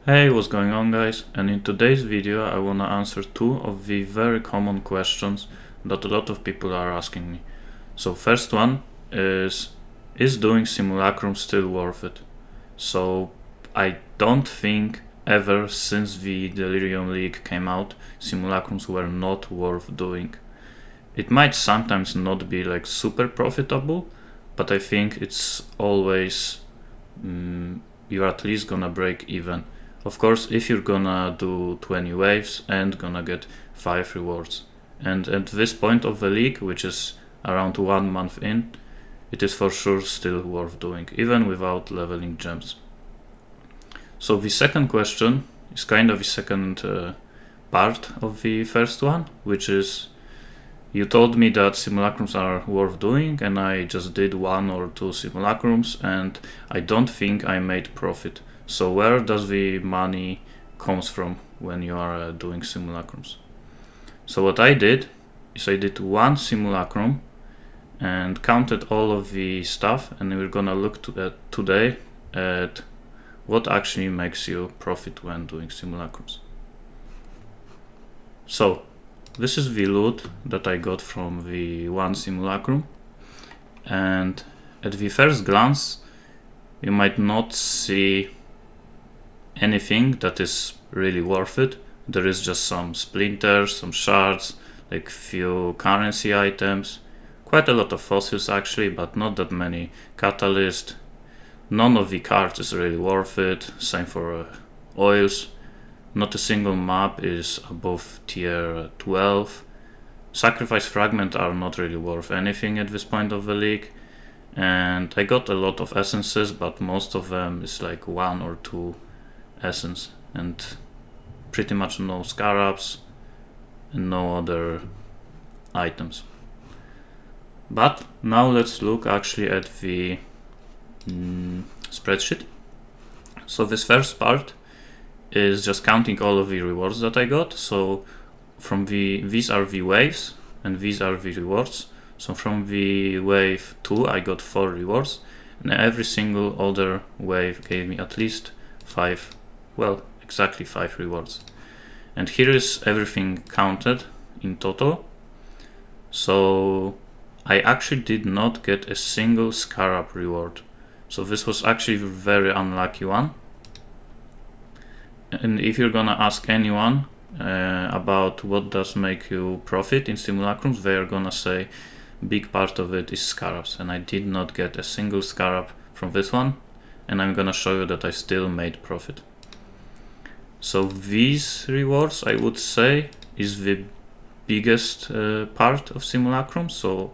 Hey, what's going on guys? And in today's video I wanna answer two of the very common questions that a lot of people are asking me. So first one is doing Simulacrum still worth it? So I don't think ever since the Delirium League came out, Simulacrums were not worth doing. It might sometimes not be like super profitable, but I think it's always you're at least gonna break even. Of course, if you're gonna do 20 waves and gonna get 5 rewards. And at this point of the league, which is around 1 month in, it is for sure still worth doing, even without leveling gems. So the second question is kind of the second part of the first one, which is you told me that simulacrums are worth doing, and I just did 1 or 2 simulacrums and I don't think I made profit. So where does the money comes from when you are doing simulacrums? So what I did is I did 1 simulacrum and counted all of the stuff, and we're gonna look today at what actually makes you profit when doing simulacrums. So this is the loot that I got from the 1 simulacrum, and at the first glance you might not see anything that is really worth it. There is just some splinters, some shards, like few currency items, quite a lot of fossils actually, but not that many catalysts. None of the cards is really worth it, same for oils. Not a single map is above tier 12. Sacrifice fragments are not really worth anything at this point of the league. And I got a lot of essences, but most of them is like 1 or 2 essence, and pretty much no scarabs and no other items. But now let's look actually at the spreadsheet. So this first part is just counting all of the rewards that I got. So from these are the waves and these are the rewards. So from the wave 2 I got 4 rewards, and every single other wave gave me at least 5, well, exactly 5 rewards. And here is everything counted in total. So I actually did not get a single scarab reward. So this was actually a very unlucky one. And if you're gonna ask anyone about what does make you profit in simulacrums, they are gonna say big part of it is scarabs, and I did not get a single scarab from this one, and I'm gonna show you that I still made profit. So these rewards, I would say, is the biggest part of simulacrum. So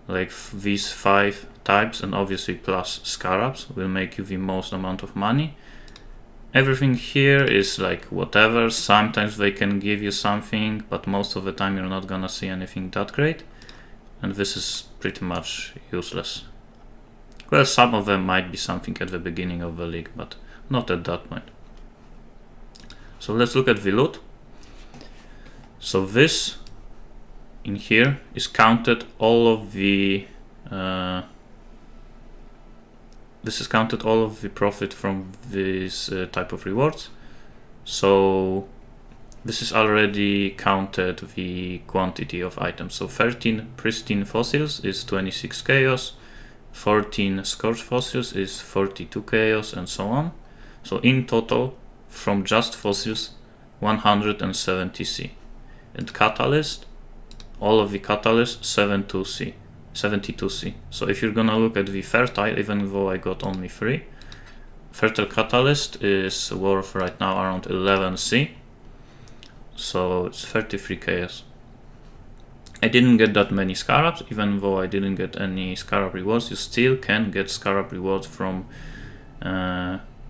like these 5 types and obviously plus scarabs will make you the most amount of money. Everything here is like whatever. Sometimes they can give you something, but most of the time you're not gonna see anything that great, and this is pretty much useless. Well, some of them might be something at the beginning of the league, but not at that point. So let's look at the loot. So this in here is counted all of the profit from this type of rewards. So this is already counted the quantity of items. So 13 pristine fossils is 26 chaos, 14 scorched fossils is 42 chaos, and so on. So in total, from just fossils, 170 C. And catalyst, all of the catalysts, 72 C. So if you're gonna look at the fertile, even though I got only 3, fertile catalyst is worth right now around 11 C. So it's 33 chaos. I didn't get that many scarabs, even though I didn't get any scarab rewards. You still can get scarab rewards from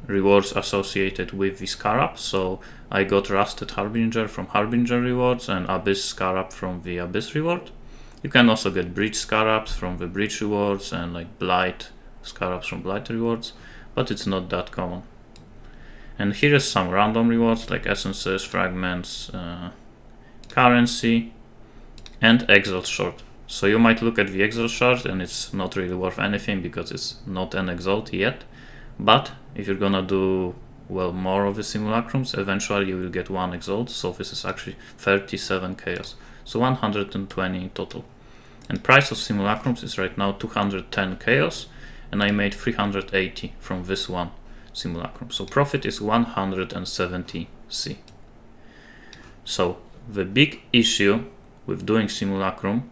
rewards associated with the scarab. So I got rusted harbinger from harbinger rewards and abyss scarab from the abyss reward. You can also get breach scarabs from the breach rewards and like blight scarabs from blight rewards, but it's not that common. And here is some random rewards like essences, fragments, currency, and exalt shard. So you might look at the exalt shard and it's not really worth anything because it's not an exalt yet. But if you're gonna do well, more of the simulacrums. Eventually you will get 1 exalt, so this is actually 37 chaos, so 120 in total. And price of simulacrums is right now 210 chaos, and I made 380 from this one simulacrum, so profit is 170 C. So the big issue with doing simulacrum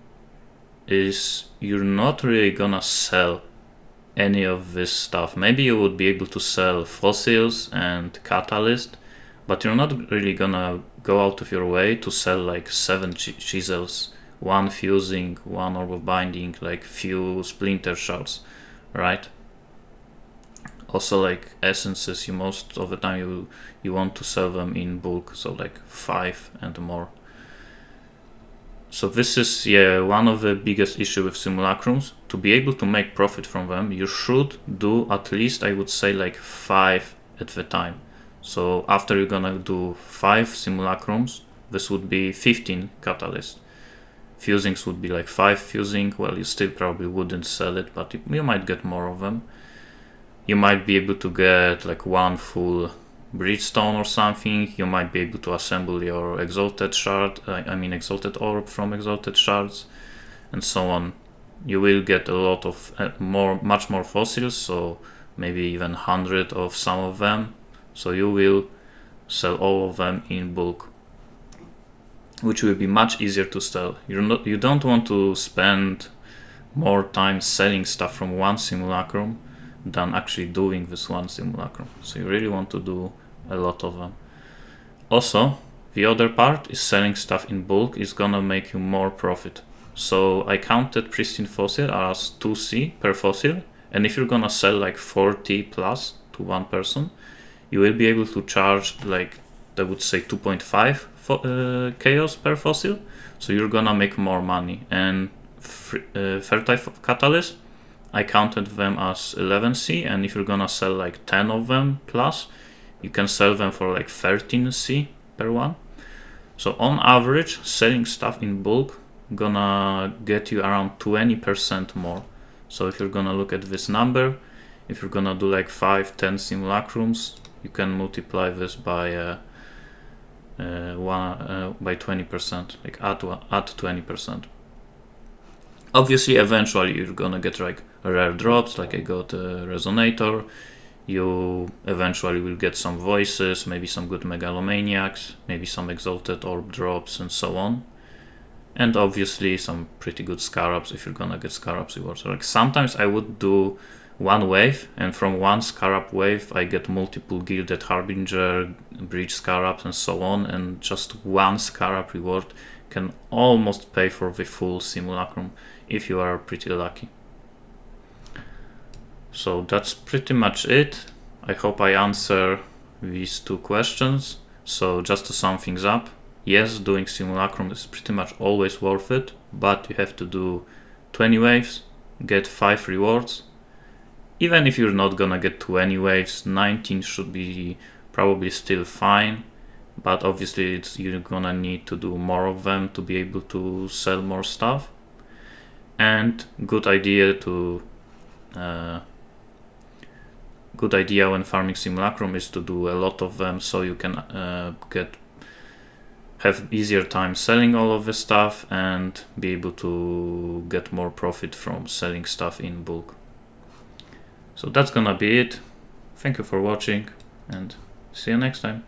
is you're not really gonna sell any of this stuff. Maybe you would be able to sell fossils and catalyst, but you're not really gonna go out of your way to sell like 7 chisels, 1 fusing, 1 orb of binding, like few splinter shards, right? Also like essences, you most of the time you want to sell them in bulk, so like 5 and more. So this is one of the biggest issue with simulacrums. To be able to make profit from them, you should do at least, I would say, like 5 at the time. So after you're gonna do 5 simulacrums, this would be 15 catalysts. Fusings would be like 5 fusing. Well, you still probably wouldn't sell it, but you might get more of them. You might be able to get like 1 full Bridgestone or something. You might be able to assemble your exalted shard, exalted orb from exalted shards, and so on. You will get a lot of much more fossils, so maybe even 100 of some of them. So you will sell all of them in bulk, which will be much easier to sell. You don't want to spend more time selling stuff from one simulacrum than actually doing this one simulacrum. So you really want to do a lot of them. Also, the other part is selling stuff in bulk is gonna make you more profit. So I counted pristine fossil as 2C per fossil, and if you're gonna sell like 40 plus to one person, you will be able to charge like, I would say 2.5 chaos per fossil, so you're gonna make more money. And fertile catalyst, I counted them as 11C, and if you're gonna sell like 10 of them plus, you can sell them for like 13C per one. So on average, selling stuff in bulk gonna get you around 20% more. So if you're gonna look at this number, if you're gonna do like 5-10 simulacrums, you can multiply this by 20%, like add 20%. Obviously, eventually you're gonna get like rare drops, like I got a resonator. You eventually will get some voices, maybe some good megalomaniacs, maybe some exalted orb drops, and so on. And obviously some pretty good scarabs if you're gonna get scarabs rewards. Like sometimes I would do one wave, and from one scarab wave I get multiple gilded harbinger, breach scarabs, and so on, and just one scarab reward can almost pay for the full simulacrum if you are pretty lucky. So that's pretty much it. I hope I answer these 2 questions. So just to sum things up, yes, doing simulacrum is pretty much always worth it, but you have to do 20 waves, get 5 rewards. Even if you're not gonna get 20 waves, 19 should be probably still fine, but obviously you're gonna need to do more of them to be able to sell more stuff. And good idea when farming simulacrum is to do a lot of them, so you can have easier time selling all of the stuff and be able to get more profit from selling stuff in bulk. So that's gonna be it. Thank you for watching, and see you next time.